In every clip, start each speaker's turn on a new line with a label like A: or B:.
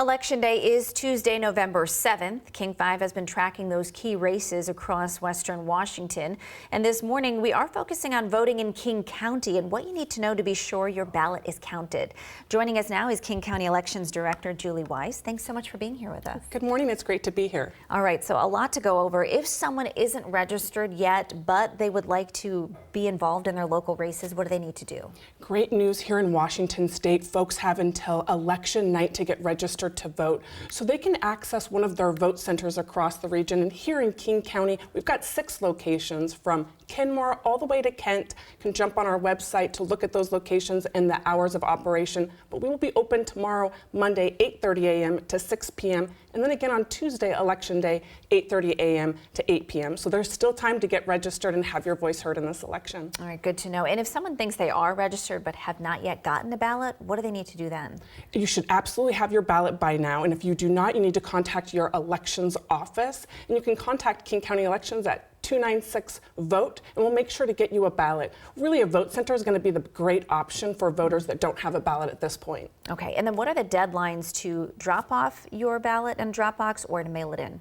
A: Election Day is Tuesday, November 7th. King 5 has been tracking those key races across western Washington. And this morning, we are focusing on voting in King County and what you need to know to be sure your ballot is counted. Joining us now is King County Elections Director Julie Wise. Thanks so much for being here with us.
B: Good morning. It's great to be here.
A: All right, so a lot to go over. If someone isn't registered yet, but they would like to be involved in their local races, what do they need to do?
B: Great news here in Washington State. Folks have until election night to get registered to vote, so they can access one of their vote centers across the region. And here in King County, we've got 6 locations from Kenmore all the way to Kent. You can jump on our website to look at those locations and the hours of operation. But we will be open tomorrow, Monday, 8:30 a.m. to 6 p.m. and then again on Tuesday, Election Day, 8:30 a.m. to 8 p.m. So there's still time to get registered and have your voice heard in this election.
A: All right, good to know. And if someone thinks they are registered but have not yet gotten a ballot, what do they need to do then?
B: You should absolutely have your ballot by now, and if you do not, you need to contact your elections office, and you can contact King County Elections at 296-VOTE, and we'll make sure to get you a ballot. Really, a vote center is going to be the great option for voters that don't have a ballot at this point.
A: Okay, and then what are the deadlines to drop off your ballot and drop box or to mail it in?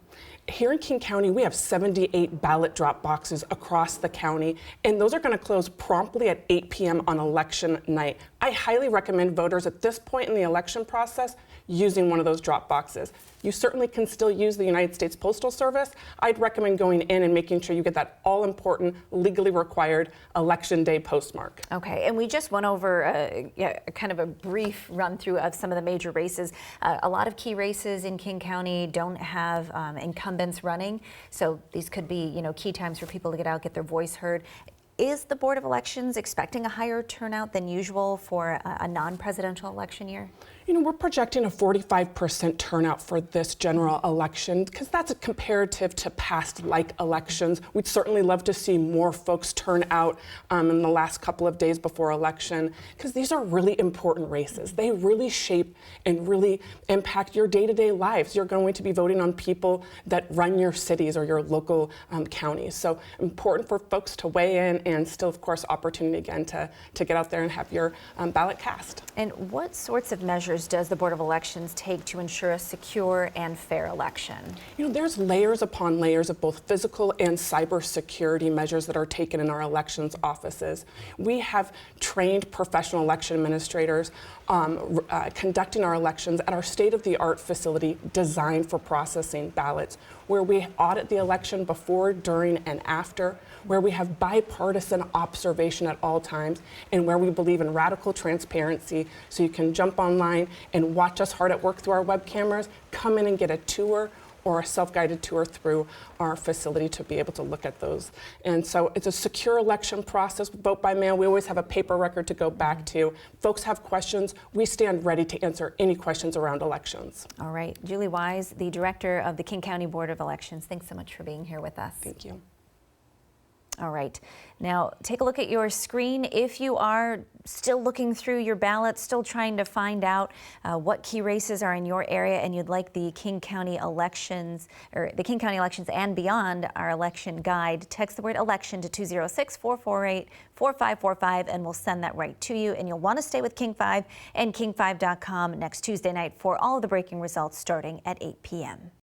B: Here in King County, we have 78 ballot drop boxes across the county, and those are going to close promptly at 8 p.m. on election night. I highly recommend voters at this point in the election process using one of those drop boxes. You certainly can still use the United States Postal Service. I'd recommend going in and making sure you get that all-important, legally required Election Day postmark.
A: Okay, and we just went over kind of a brief run-through of some of the major races. A lot of key races in King County don't have incumbents running, so these could be, key times for people to get out, get their voice heard. Is the Board of Elections expecting a higher turnout than usual for a non-presidential election year?
B: We're projecting a 45% turnout for this general election because that's a comparative to past like elections. We'd certainly love to see more folks turn out in the last couple of days before election because these are really important races. They really shape and really impact your day-to-day lives. You're going to be voting on people that run your cities or your local counties. So important for folks to weigh in, and still, of course, opportunity again to get out there and have your ballot cast.
A: And what sorts of measures does the Board of Elections take to ensure a secure and fair election?
B: There's layers upon layers of both physical and cyber security measures that are taken in our elections offices. We have trained professional election administrators conducting our elections at our state-of-the-art facility designed for processing ballots, where we audit the election before, during, and after, where we have bipartisan observation at all times, and where we believe in radical transparency, so you can jump online and watch us hard at work through our web cameras, come in and get a tour or a self-guided tour through our facility to be able to look at those. And so it's a secure election process. Vote by mail. We always have a paper record to go back to. Folks have questions. We stand ready to answer any questions around elections.
A: All right. Julie Wise, the Director of the King County Board of Elections. Thanks so much for being here with us.
B: Thank you.
A: All right. Now, take a look at your screen. If you are still looking through your ballot, still trying to find out what key races are in your area, and you'd like the King County Elections, or the King County Elections and beyond, our election guide, text the word election to 206-448-4545, and we'll send that right to you. And you'll want to stay with King 5 and king5.com next Tuesday night for all of the breaking results starting at 8 p.m.